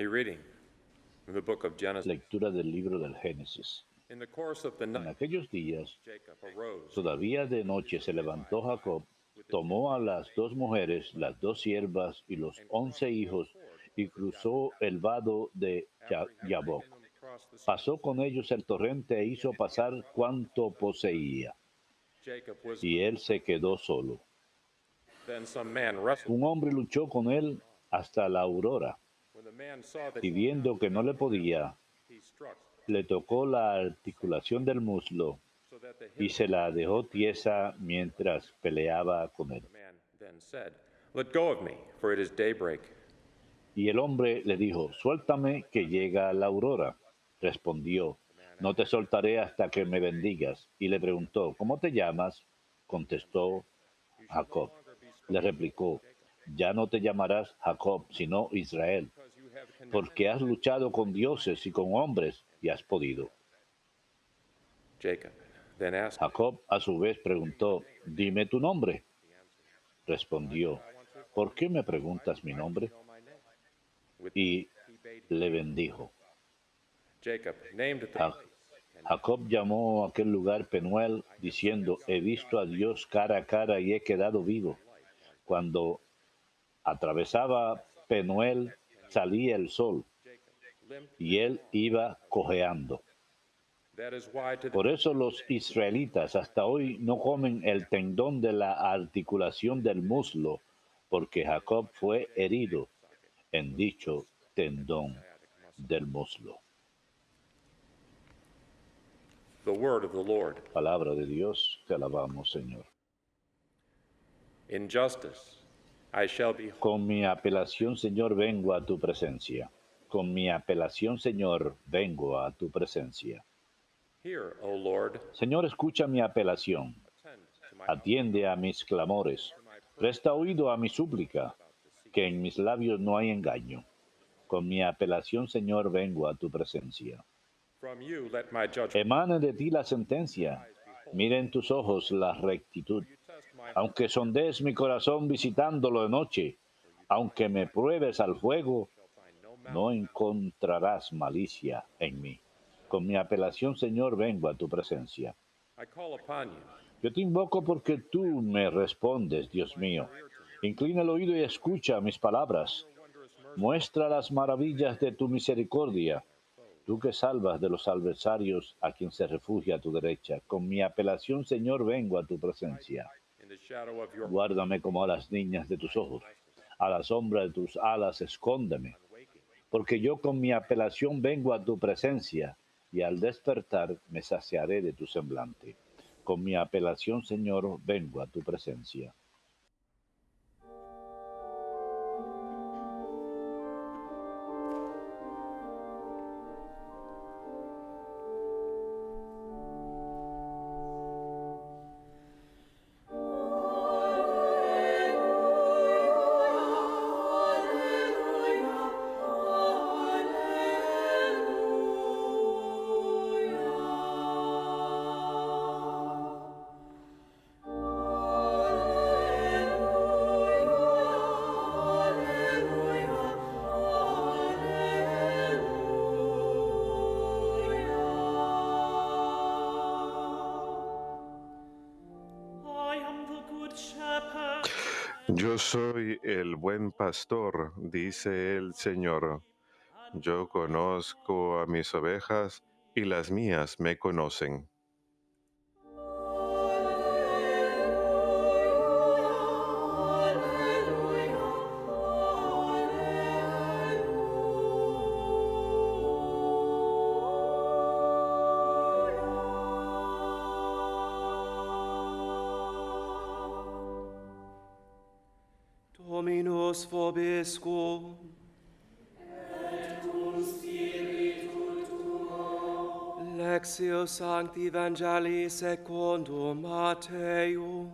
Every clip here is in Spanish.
A reading from the book of Genesis. Lectura del libro del Génesis. In the course of the En night, aquellos días, Jacob arose. todavía de noche, se levantó Jacob, tomó a las dos mujeres, las dos siervas y los 11 hijos, y cruzó el vado de Yabok. Pasó con ellos el torrente e hizo pasar cuanto poseía, Jacob was y él se quedó solo. then some man wrestled. Un hombre luchó con él hasta la aurora, When the man saw that y viendo que no le podía, he struck, le tocó la articulación del muslo so that the y hip se la dejó tiesa mientras peleaba con él. man then said, "Let go of me, for it is daybreak." Y el hombre le dijo, suéltame que llega la aurora. Respondió, no te soltaré hasta que me bendigas. Y le preguntó, ¿cómo te llamas? Contestó Jacob. Le replicó, ya no te llamarás Jacob, sino Israel, Because you have contended porque has luchado con dioses y con hombres y has podido. Jacob then asked, Jacob a su vez preguntó, dime tu nombre. Respondió, ¿por qué me preguntas mi nombre? "Know my name." With Y he bade him. le bendijo. Jacob named the Ja- Jacob llamó a aquel lugar Penuel, diciendo, he visto a Dios cara a cara y he quedado vivo. Cuando atravesaba Penuel, salía el sol limp. y él iba cojeando. That is why to the Por eso los israelitas hasta hoy no comen el tendón de la articulación del muslo, porque Jacob fue herido en dicho tendón del muslo. the word of the Lord. Palabra de Dios, te alabamos, Señor. In justice I shall be Con mi apelación, Señor, vengo a tu presencia. Con mi apelación, Señor, vengo a tu presencia. here, O Lord. Señor, escucha mi apelación. Attend to my Atiende a mis clamores. Presta oído a mi súplica, que en mis labios no hay engaño. Con mi apelación, Señor, vengo a tu presencia. from you let my judgment. Emane de ti la sentencia. Mira en tus ojos la rectitud. You test my Aunque sondees mi corazón visitándolo de noche, aunque me pruebes al fuego, find no malice. no encontrarás malicia en mí. Con mi apelación, Señor, vengo a tu presencia. I call upon you. Yo te invoco porque tú me respondes, Dios mío. Inclina el oído y escucha mis palabras. Wondrous mercy. Muestra las maravillas de tu misericordia, tú que salvas de los adversarios a quien se refugia a tu derecha. Con mi apelación, Señor, vengo a tu presencia. In the shadow of your Guárdame como a las niñas de tus ojos. A la sombra de tus alas escóndeme. waking. Porque yo con mi apelación vengo a tu presencia, y al despertar me saciaré de tu semblante. Con mi apelación, Señor, vengo a tu presencia. Yo soy el buen pastor, dice el Señor. Yo conozco a mis ovejas y las mías me conocen. Dominus vobiscum. Lectio Sancti Evangelii secundum Matteum.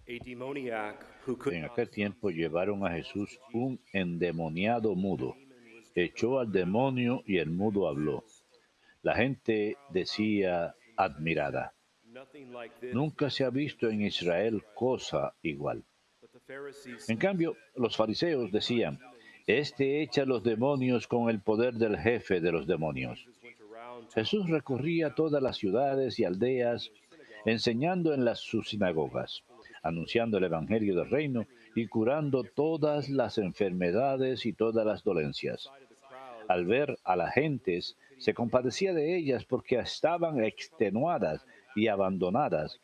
A demoniac who could En aquel tiempo llevaron a Jesús un endemoniado mudo. Echó al demonio y el mudo habló. La gente decía admirada, Nothing like this. Nunca se ha visto en Israel cosa igual. But the Pharisees En cambio, los fariseos decían, este echa los demonios con el poder del jefe de los demonios. went around to Jesús recorría todas las ciudades y aldeas, enseñando en sus sinagogas, anunciando el Evangelio del Reino y curando todas las enfermedades y todas las dolencias. Al ver a las gentes, se compadecía de ellas porque estaban extenuadas y abandonadas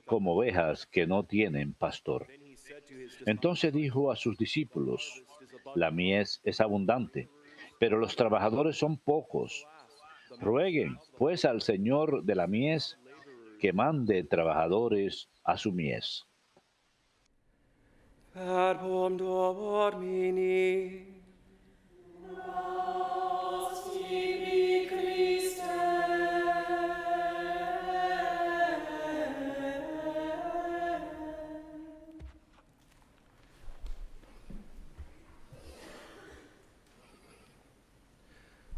como ovejas que no tienen pastor. Entonces dijo a sus discípulos, la mies es abundante, pero los trabajadores son pocos. Rueguen, pues, al Señor de la mies que mande trabajadores a su mies. Verbum Domini.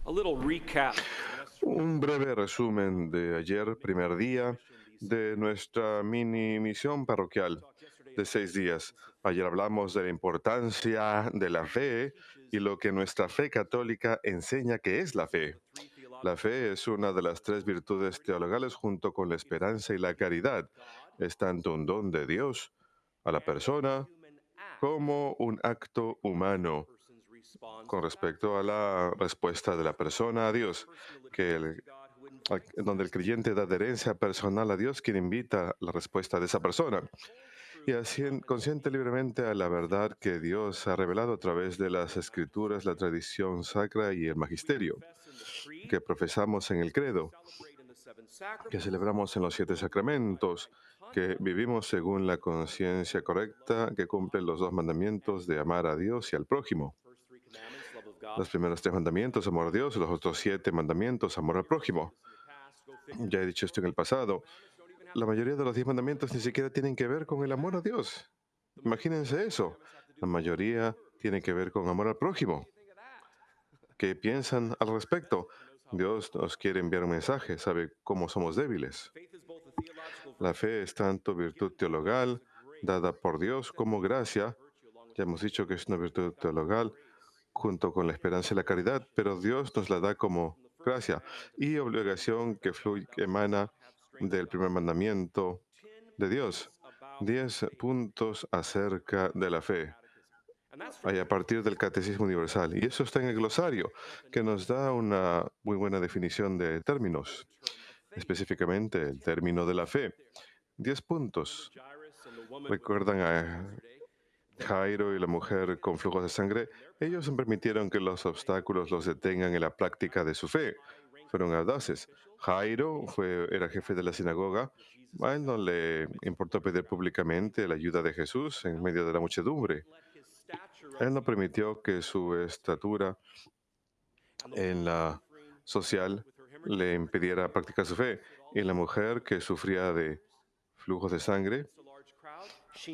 A little recap. Un breve resumen de ayer, primer día de nuestra mini misión parroquial de 6 días. Ayer hablamos de la importancia de la fe y lo que nuestra fe católica enseña que es la fe. La fe es una de las 3 virtudes teologales junto con la esperanza y la caridad. Es tanto un don de Dios a la persona como un acto humano con respecto a la respuesta de la persona a Dios, donde el creyente da adherencia personal a Dios, quien invita la respuesta de esa persona. Y así consciente libremente a la verdad que Dios ha revelado a través de las escrituras, la tradición sacra y el magisterio, que profesamos en el credo, que celebramos en los 7 sacramentos, que vivimos según la conciencia correcta, que cumple los 2 mandamientos de amar a Dios y al prójimo. Los primeros 3 mandamientos, amor a Dios, y los otros 7 mandamientos, amor al prójimo. Ya he dicho esto en el pasado. La mayoría de los 10 mandamientos ni siquiera tienen que ver con el amor a Dios. Imagínense eso. La mayoría tiene que ver con amor al prójimo. ¿Qué piensan al respecto? Dios nos quiere enviar un mensaje, sabe cómo somos débiles. La fe es tanto virtud teologal, dada por Dios, como gracia. Ya hemos dicho que es una virtud teologal junto con la esperanza y la caridad, pero Dios nos la da como gracia y obligación que emana del primer mandamiento de Dios. 10 puntos acerca de la fe. Hay a partir del Catecismo Universal. Y eso está en el glosario, que nos da una muy buena definición de términos, específicamente el término de la fe. 10 puntos. ¿Recuerdan a Jairo y la mujer con flujos de sangre? Ellos no permitieron que los obstáculos los detengan en la práctica de su fe. Fueron audaces. Jairo era jefe de la sinagoga. A él no le importó pedir públicamente la ayuda de Jesús en medio de la muchedumbre. Él no permitió que su estatura en la social le impidiera practicar su fe. Y la mujer que sufría de flujos de sangre,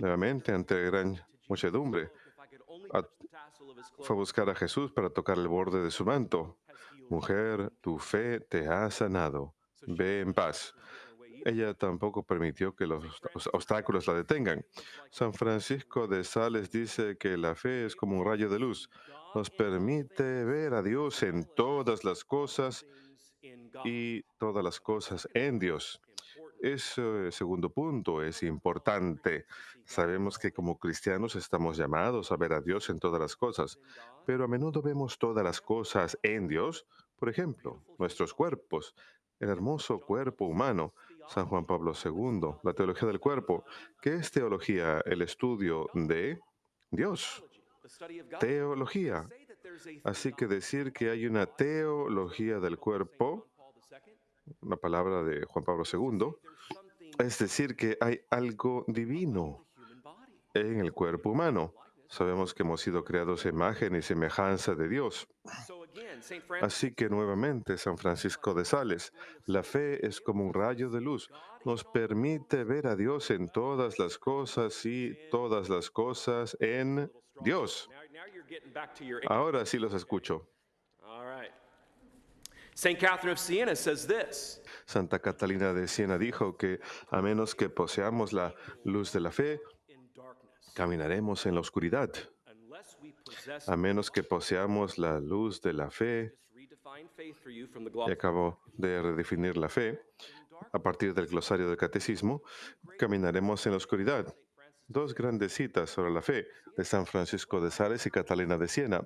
nuevamente ante gran muchedumbre, fue a buscar a Jesús para tocar el borde de su manto. Mujer, tu fe te ha sanado. Ve en paz. Ella tampoco permitió que los obstáculos la detengan. San Francisco de Sales dice que la fe es como un rayo de luz. Nos permite ver a Dios en todas las cosas y todas las cosas en Dios. Ese segundo punto es importante. Sabemos que como cristianos estamos llamados a ver a Dios en todas las cosas, pero a menudo vemos todas las cosas en Dios. Por ejemplo, nuestros cuerpos, el hermoso cuerpo humano. San Juan Pablo II, la teología del cuerpo. ¿Qué es teología? El estudio de Dios. Teología. Así que decir que hay una teología del cuerpo, una palabra de Juan Pablo II, es decir que hay algo divino en el cuerpo humano. Sabemos que hemos sido creados a imagen y semejanza de Dios. Así que nuevamente, San Francisco de Sales, la fe es como un rayo de luz. Nos permite ver a Dios en todas las cosas y todas las cosas en Dios. Ahora sí los escucho. St. Catherine of Siena says this. Santa Catalina de Siena dijo que a menos que poseamos la luz de la fe, In darkness, caminaremos en la oscuridad. unless we possess A menos que poseamos la luz de la fe, just redefine faith for you from the y gloss. acabo de redefinir la fe a partir del glosario del catecismo, caminaremos en la oscuridad. Dos grandes citas sobre la fe de San Francisco de Sales y Catalina de Siena.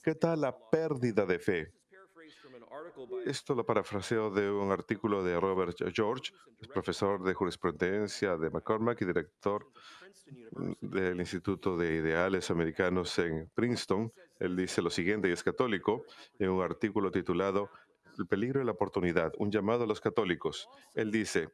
¿Qué tal la pérdida de fe? This is paraphrased from an article by Esto lo parafraseo de un artículo de Robert George, es profesor de jurisprudencia de McCormack y director Princeton University. del Instituto de Ideales Americanos en Princeton. Él dice lo siguiente, y es católico, en un artículo titulado El peligro y la oportunidad, un llamado a los católicos. Él dice,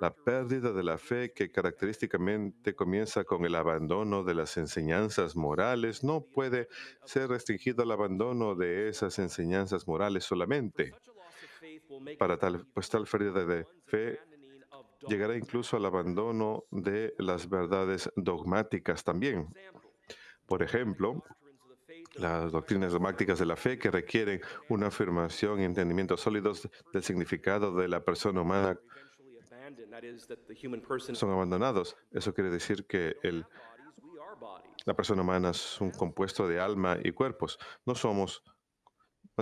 la pérdida de la fe que característicamente comienza con el abandono de las enseñanzas morales no puede ser restringido al abandono de esas enseñanzas morales solamente. Such a loss of faith will make Para it tal, pues tal pérdida de fe abandoning of llegará incluso al abandono de las verdades dogmáticas también. Por ejemplo, doctrines of the faith las doctrinas dogmáticas de la fe que requieren una afirmación y entendimientos sólidos del significado de la persona humana eventually abandoned. That is, that the human person son abandonados. Eso quiere decir que bodies, we are bodies. la persona humana es un compuesto de alma y cuerpos. No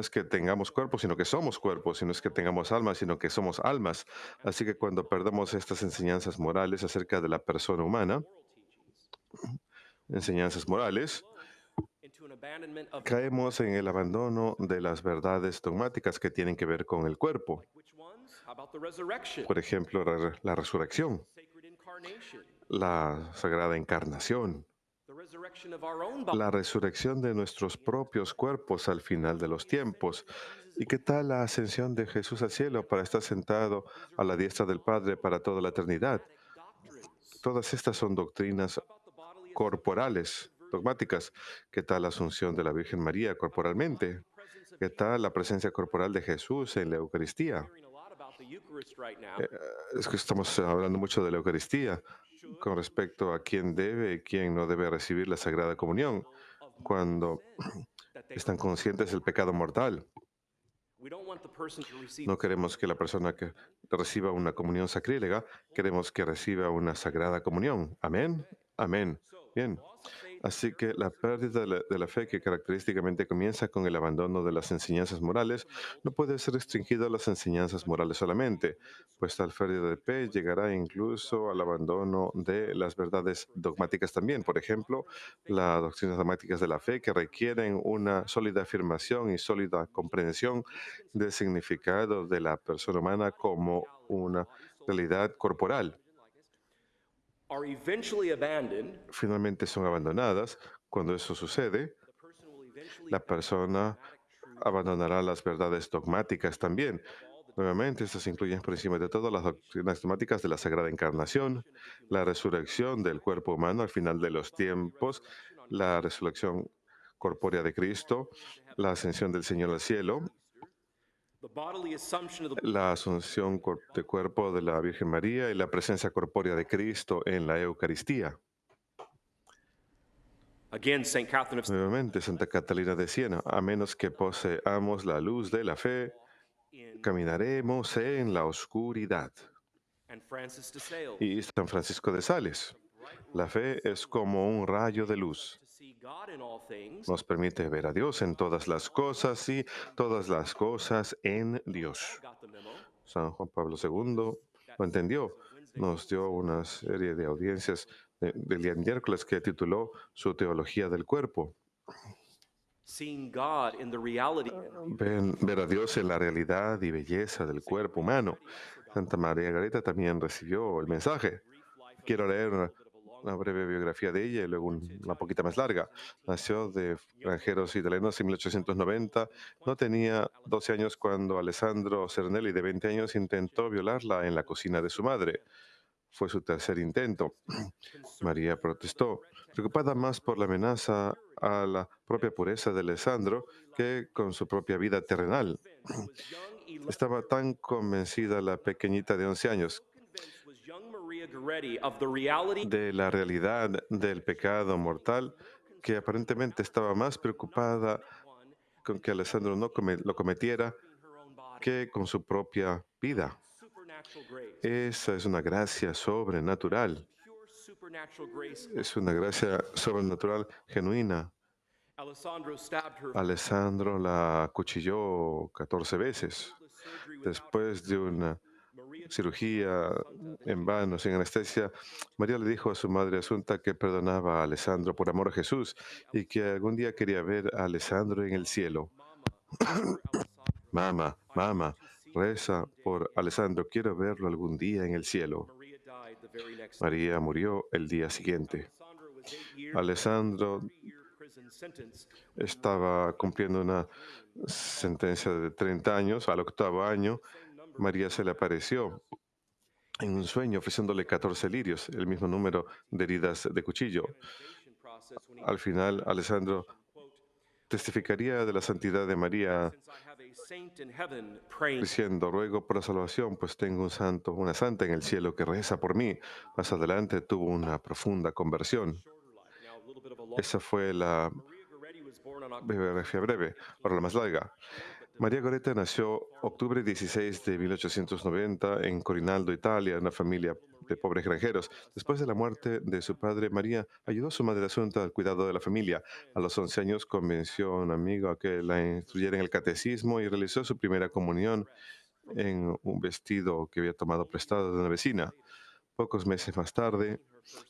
es que tengamos cuerpos, sino que somos cuerpos, y no es que tengamos almas, sino que somos almas. Así que cuando perdemos estas enseñanzas morales acerca de la persona humana, enseñanzas morales, Into an abandonment of caemos en el abandono de las verdades dogmáticas que tienen que ver con el cuerpo. which ones? How about the resurrection? Por ejemplo, la resurrección, Sacred incarnation. la sagrada encarnación, The resurrection of our own body. la resurrección de nuestros propios cuerpos al final de los tiempos. ¿Y qué tal la ascensión de Jesús al cielo para estar sentado a la diestra del Padre para toda la eternidad? Doctrines. Todas estas son doctrinas About the bodily corporales, dogmáticas. ¿Qué tal la asunción de la Virgen María corporalmente? ¿Qué tal la presencia corporal de Jesús en la Eucaristía? hearing a lot about the Eucharist right now. Es que estamos hablando mucho de la Eucaristía con respecto a quién debe y quién no debe recibir la Sagrada Comunión cuando That they están conscientes del pecado mortal. we don't want the person to receive No queremos que la persona que reciba una comunión sacrílega, queremos que reciba una Sagrada Comunión. Amén. Amén. Bien. loss of faith. Así que la pérdida de la fe que característicamente comienza con el abandono de las enseñanzas morales no puede ser restringido a las enseñanzas morales solamente, pues tal pérdida de fe llegará incluso al abandono de las verdades dogmáticas también. Por ejemplo, las doctrinas dogmáticas de la fe que requieren una sólida afirmación y sólida comprensión del significado de la persona humana como una realidad corporal. Are eventually abandoned. Finalmente son abandonadas. Cuando eso sucede, The person will eventually la persona abandonará las verdades dogmáticas también. Nuevamente, estas incluyen por encima de todo las doctrinas dogmáticas de la Sagrada Encarnación, la resurrección del cuerpo humano al final de los tiempos, la resurrección corpórea de Cristo, la ascensión del Señor al cielo, the bodily assumption of the la asunción de cuerpo de la Virgen María y la presencia corpórea de Cristo en la Eucaristía. again St. Catherine of Nuevamente, Santa Catalina de Siena, a menos que poseamos la luz de la fe, in caminaremos en la oscuridad. and Francis de Sales. Y San Francisco de Sales, la fe es como un rayo de luz. To see God in all things. Nos permite ver a Dios en todas las cosas y todas las cosas en Dios. Got the memo. San Juan Pablo II lo entendió. Nos dio una serie de audiencias del día miércoles que tituló su Teología del Cuerpo. Seeing God in the reality. Ver a Dios en la realidad y belleza del cuerpo humano. Santa María Gareta también recibió el mensaje. Quiero leer una breve biografía de ella y luego una poquita más larga. Nació de granjeros italianos en 1890. No tenía 12 años cuando Alessandro Cernelli, de 20 años, intentó violarla en la cocina de su madre. Fue su tercer intento. María protestó, preocupada más por la amenaza a la propia pureza de Alessandro que con su propia vida terrenal. Estaba tan convencida la pequeñita de 11 años Convinced was young Maria Goretti of the reality de la realidad del pecado mortal que aparentemente estaba más preocupada con que Alessandro no lo cometiera in her own body. que con su propia vida. Supernatural grace. Esa es una gracia sobrenatural. Pure supernatural grace. Es una gracia sobrenatural genuina. Alessandro stabbed her Alessandro la acuchilló 14 veces. surgery without Después de una Maria cirugía en vano, sin anestesia, María le dijo a su madre Asunta que perdonaba a Alessandro por amor a Jesús y que algún día quería ver a Alessandro en el cielo. Mama, Mamá, mamá, reza por Alessandro, quiero verlo algún día en el cielo. Maria died the very next day. María murió el día siguiente. Alessandro was 8 years Alessandro 3-year prison sentence. estaba cumpliendo una sentencia de 30 años. Al octavo año, María se le apareció en un sueño ofreciéndole 14 lirios, el mismo número de heridas de cuchillo. Canonization process when he Al final, Alessandro quote, testificaría de la santidad de María, since I have a saint in heaven praying diciendo, ruego por la salvación, pues tengo un santo, una santa en el cielo que reza por mí. Más adelante tuvo una profunda conversión. shorter life. Now a little bit of a long. Esa fue la Maria Goretti was born on October biografía breve, ahora la más larga. María Goretti nació octubre 16 de 1890 en Corinaldo, Italia, en una familia de pobres granjeros. Después de la muerte de su padre, María ayudó a su madre Asunta al cuidado de la familia. A los 11 años convenció a un amigo a que la instruyera en el catecismo y realizó su primera comunión en un vestido que había tomado prestado de una vecina. Pocos meses más tarde,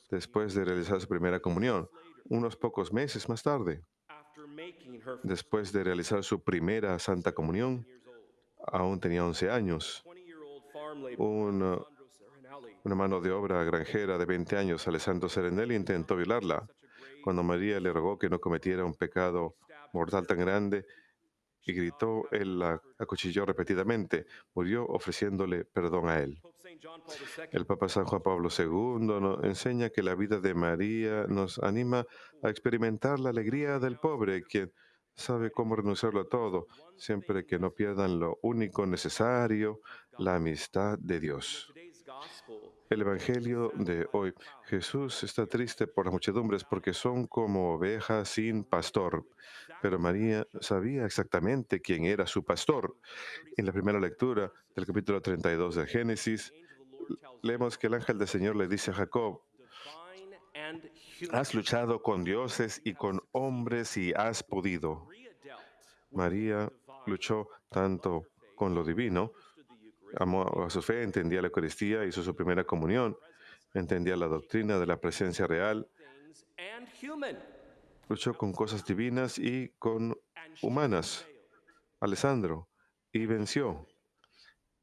después de realizar su primera comunión, unos pocos meses más tarde, after making her después de realizar su primera Santa Comunión, years old. aún tenía 11 años. 20-year-old farm laborer Un, Alessandro Serenelli una mano de obra granjera de 20 años, Alessandro Serenelli, intentó violarla. Cuando María le rogó que no cometiera un pecado mortal tan grande y gritó, él la acuchilló repetidamente. Murió ofreciéndole perdón a él. Pope St. John Paul II El Papa San Juan Pablo II nos enseña que la vida de María nos anima a experimentar la alegría del pobre, quien sabe cómo renunciarlo a todo, siempre que no pierdan lo único necesario, la amistad de Dios. today's gospel El Evangelio de hoy, Jesús está triste por las muchedumbres porque son como ovejas sin pastor, pero María sabía exactamente quién era su pastor. En la primera lectura del capítulo 32 de Génesis, angel of the Lord tells leemos que el ángel del Señor le dice a Jacob, divine and human. has luchado con dioses y con hombres y has podido. Maria dealt María luchó tanto con lo divino, understood the Eucharist amó a su fe, entendía la Eucaristía, hizo su primera comunión, entendía la doctrina de la presencia real, things and human luchó con cosas divinas y con and she humanas. prevailed. Alessandro, y venció.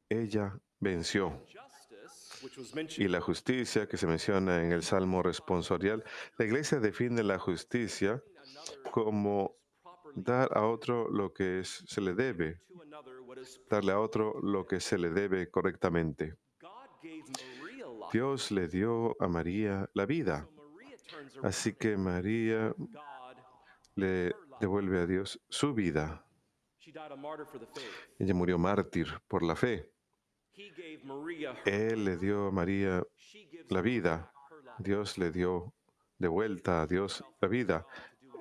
Ella venció. Justice, which was Y mentioned la justicia que se menciona en el Salmo responsorial, la Iglesia define la justicia como properly dar a otro lo que se le debe, to another what is darle a otro lo que se le debe correctamente. God gave Maria life. Dios le dio a María la vida, So Maria turns around así que María God. le devuelve a Dios su vida. She died a martyr for the faith. Ella murió mártir por la fe. He gave Maria her. Él le dio a María She gives la vida. her life. Dios le dio de vuelta a Dios la vida.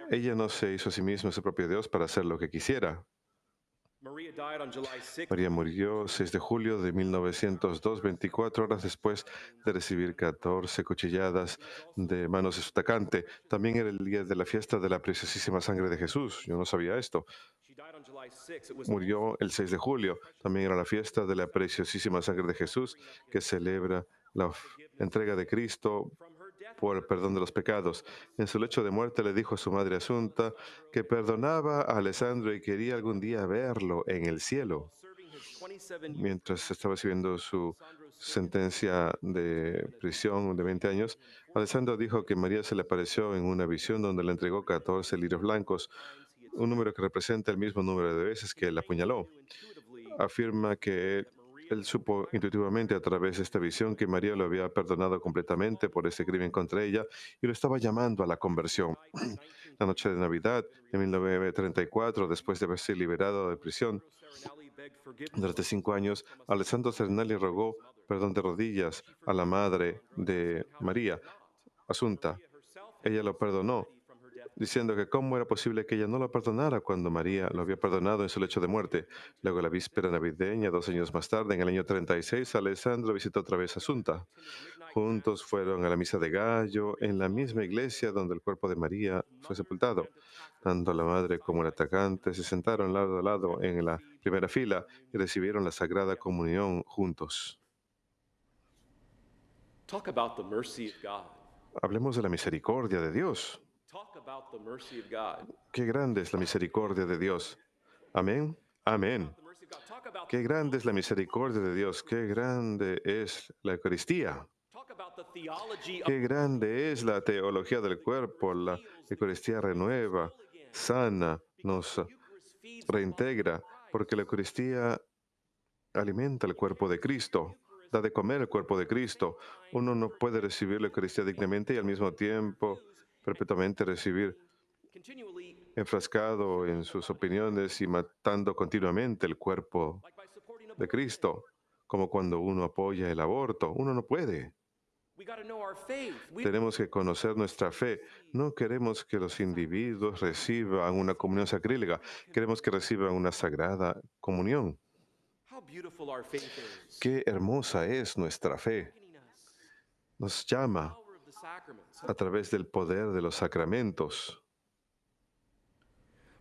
Ella no se hizo a sí misma su propio Dios para hacer lo que quisiera. Maria died on July 6th. María murió 6 de julio de 1902, 24 horas después de recibir 14 cuchilladas de manos de su atacante. También era el día de la fiesta de la preciosísima sangre de Jesús. Yo no sabía esto. She died on July 6th. It was Murió el 6 de julio. También era la fiesta de la preciosísima sangre de Jesús, que celebra la entrega de Cristo from her death. por el perdón de los pecados. En su lecho de muerte le dijo a su madre Asunta que perdonaba a Alessandro y quería algún día verlo en el cielo. Serving his 27 years. Mientras estaba recibiendo su sentencia de prisión de 20 años, Alessandro dijo que María se le apareció en una visión donde le entregó 14 lirios blancos, un número que representa el mismo número de veces que él apuñaló. Intuitively, Afirma que él supo intuitivamente a través de esta visión que María lo había perdonado completamente por ese crimen contra ella y lo estaba llamando a la conversión. La noche de Navidad de 1934, después de haberse liberado de prisión, Serenelli begged forgiveness durante 5 años, Alessandro Serenelli rogó perdón de rodillas a la madre de María, Asunta. herself Ella lo perdonó from her death diciendo que cómo era posible que ella no lo perdonara cuando María lo había perdonado en su lecho de muerte. Luego, la víspera navideña, 2 años más tarde, en el año 36, Alessandro visitó otra vez a Asunta. Juntos fueron a la misa de Gallo, en la misma iglesia donde el cuerpo de María fue sepultado. Tanto la madre como el atacante se sentaron lado a lado en la primera fila y recibieron la Sagrada Comunión juntos. Talk about the mercy of God. Hablemos de la misericordia de Dios. Talk about the mercy of God. Qué grande es la misericordia de Dios. Amén. Amén. The mercy of God. Talk about Qué grande es la misericordia de Dios. Qué grande es la Eucaristía. the theology of Qué grande es la teología del cuerpo. La Eucaristía renueva, sana, nos Eucharist feeds reintegra, porque la Eucaristía alimenta el cuerpo de Cristo, da de comer el cuerpo de Cristo. Uno no puede recibir la Eucaristía dignamente y al mismo tiempo perpetuamente recibir continually, enfrascado en sus opiniones y matando continuamente el cuerpo like by supporting de abortion. Cristo, como cuando uno apoya el aborto. Uno no puede. We got to know our faith. Tenemos que conocer nuestra fe. No queremos que los individuos reciban una comunión sacrílega. Queremos que reciban una sagrada comunión. How beautiful our faith is. Qué hermosa es nuestra fe. Beckoning us. Nos llama Power of the sacraments. a través del poder de los sacramentos.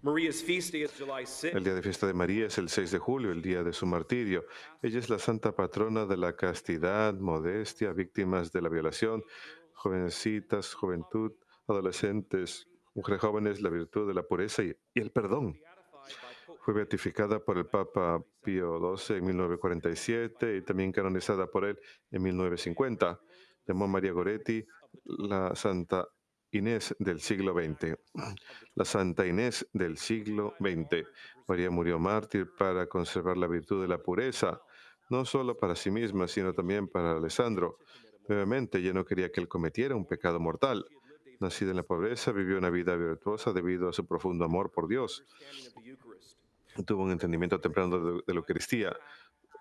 Maria's feast day is July 6th. El día de fiesta de María es el 6 de julio, el día de su martirio. Ella es la santa patrona de la castidad, modestia, víctimas de la violación, jovencitas, juventud, adolescentes, mujeres jóvenes, la virtud de la pureza y el perdón. Beatified by Pope Fue beatificada por el Papa Pío XII en 1947 y también canonizada por él en 1950. Llamó a María Goretti la Santa Inés del siglo XX. La Santa Inés del siglo XX. María murió mártir para conservar la virtud de la pureza, no solo para sí misma, sino también para Alessandro. Nuevamente, ella no quería que él cometiera un pecado mortal. Nacida en la pobreza, vivió una vida virtuosa debido a su profundo amor por Dios. understanding of the Eucharist. Tuvo un entendimiento temprano de la Eucaristía.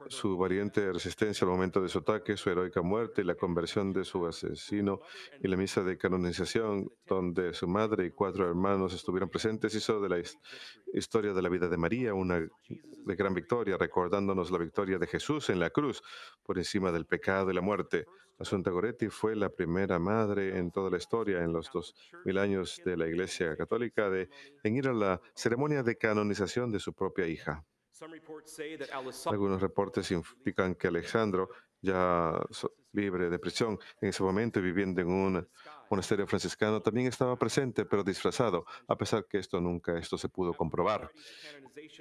Su valiente resistencia al momento de su ataque, su heroica muerte y la conversión de su asesino y la misa de canonización, donde su madre y 4 hermanos estuvieron presentes, hizo de la historia de la vida de María una de gran victoria, recordándonos la victoria de Jesús en la cruz por encima del pecado y la muerte. Asunta Goretti fue la primera madre en toda la historia, en los 2000 años de la Iglesia Católica, en ir a la ceremonia de canonización de su propia hija. Some reports say that Alessandro Algunos reportes indican que Alejandro, ya libre de prisión en ese momento y viviendo en un monasterio franciscano, también estaba presente, pero disfrazado, a pesar que esto se pudo comprobar.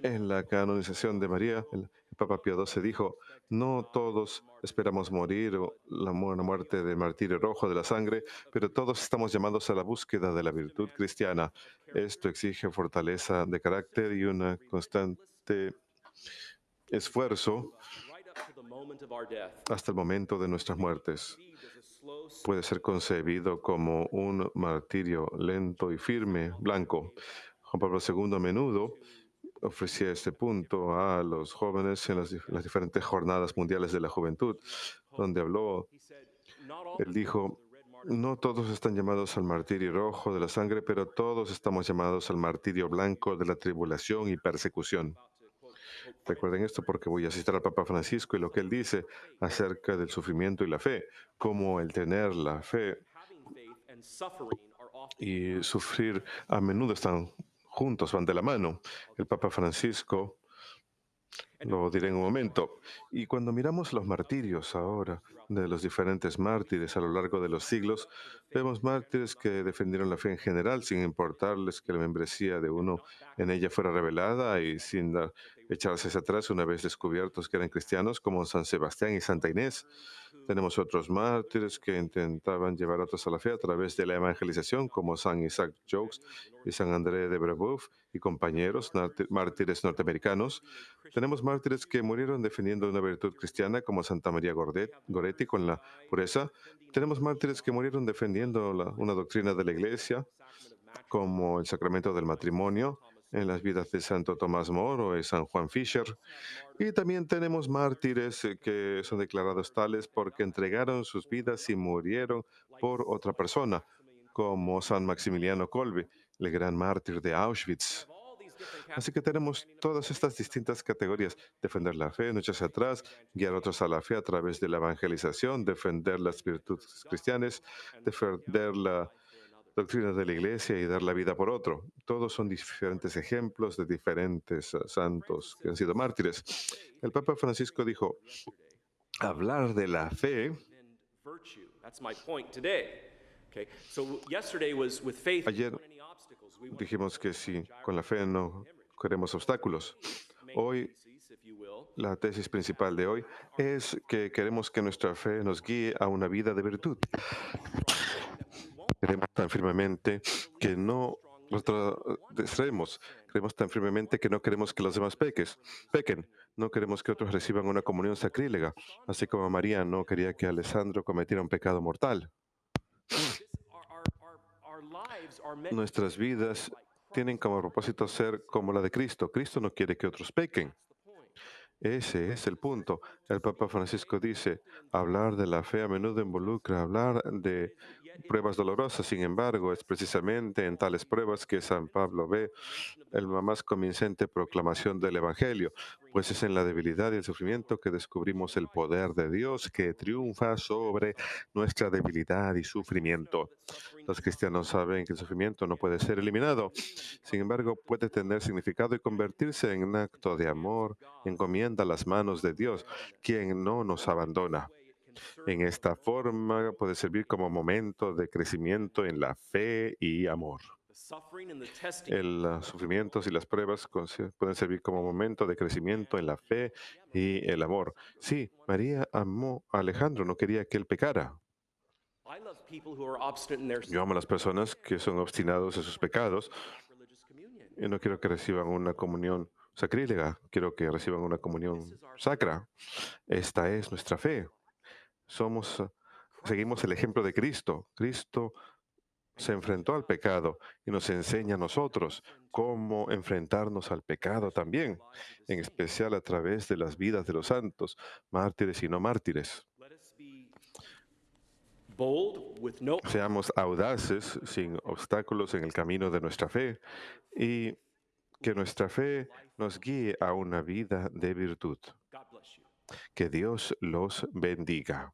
En la canonización de María, el Papa Pío XII dijo: no todos esperamos morir o una muerte de martirio rojo de la sangre, pero todos estamos llamados a la búsqueda de la virtud cristiana. Esto exige fortaleza de carácter y una constante esfuerzo right up to the moment of our death. hasta el momento de nuestras muertes. Believed as a slow, Puede ser concebido como un martirio lento y firme, blanco. Juan Pablo II a menudo ofrecía este punto a los jóvenes en las diferentes jornadas mundiales de la juventud, donde habló. he said, not all Él dijo: no todos están llamados al martirio rojo de la sangre, pero todos estamos llamados al martirio blanco de la tribulación y persecución. Recuerden esto porque voy a citar al Papa Francisco y lo que él dice acerca del sufrimiento y la fe, como el tener la fe having faith and suffering are often y sufrir a menudo están juntos, van de la mano. El Papa Francisco lo diré en un momento. Y cuando miramos los martirios ahora de los diferentes mártires a lo largo de los siglos, vemos mártires que defendieron la fe en general sin importarles que la membresía de uno en ella fuera revelada y sin echarse hacia atrás una vez descubiertos que eran cristianos, como San Sebastián y Santa Inés. Tenemos otros mártires que intentaban llevar a otros a la fe a través de la evangelización, como San Isaac Jogues y San André de Brebeuf y compañeros, mártires norteamericanos. Tenemos mártires que murieron defendiendo una virtud cristiana, como Santa María Goretti con la pureza. Tenemos mártires que murieron defendiendo una doctrina de la Iglesia, como el sacramento del matrimonio, en las vidas de Santo Tomás Moro y San Juan Fisher. Y también tenemos mártires que son declarados tales porque entregaron sus vidas y murieron por otra persona, como San Maximiliano Kolbe, el gran mártir de Auschwitz. Así que tenemos todas estas distintas categorías: defender la fe, no echarse atrás, guiar a otros a la fe a través de la evangelización, defender las virtudes cristianas, defender la doctrina de la iglesia y dar la vida por otro. Todos son diferentes ejemplos de diferentes santos que han sido mártires. El Papa Francisco dijo, hablar de la fe. Virtue. That's my point today. Okay. So yesterday was with faith. Ayer dijimos que si con la fe no queremos obstáculos. Hoy, la tesis principal de hoy es que queremos que nuestra fe nos guíe a una vida de virtud. Creemos tan firmemente que no distraemos. Creemos tan firmemente que no queremos que los demás pequen. No queremos que otros reciban una comunión sacrílega, así como María no quería que Alessandro cometiera un pecado mortal. Nuestras vidas tienen como propósito ser como la de Cristo. Cristo no quiere que otros pequen. Ese es el punto. El Papa Francisco dice, hablar de la fe a menudo involucra hablar de pruebas dolorosas. Sin embargo, es precisamente en tales pruebas que San Pablo ve la más convincente proclamación del Evangelio, pues es en la debilidad y el sufrimiento que descubrimos el poder de Dios que triunfa sobre nuestra debilidad y sufrimiento. Los cristianos saben que el sufrimiento no puede ser eliminado. Sin embargo, puede tener significado y convertirse en un acto de amor, encomienda a las manos de Dios, quien no nos abandona. En esta forma puede servir como momento de crecimiento en la fe y amor. Los sufrimientos y las pruebas pueden servir como momento de crecimiento en la fe y el amor. Sí, María amó a Alejandro, no quería que él pecara. Yo amo a las personas que son obstinados en sus pecados y no quiero que reciban una comunión sacrílega, quiero que reciban una comunión sacra. Esta es nuestra fe. Seguimos el ejemplo de Cristo. Cristo se enfrentó al pecado y nos enseña a nosotros cómo enfrentarnos al pecado también, en especial a través de las vidas de los santos, mártires y no mártires. Seamos audaces, sin obstáculos en el camino de nuestra fe, y que nuestra fe nos guíe a una vida de virtud. Que Dios los bendiga.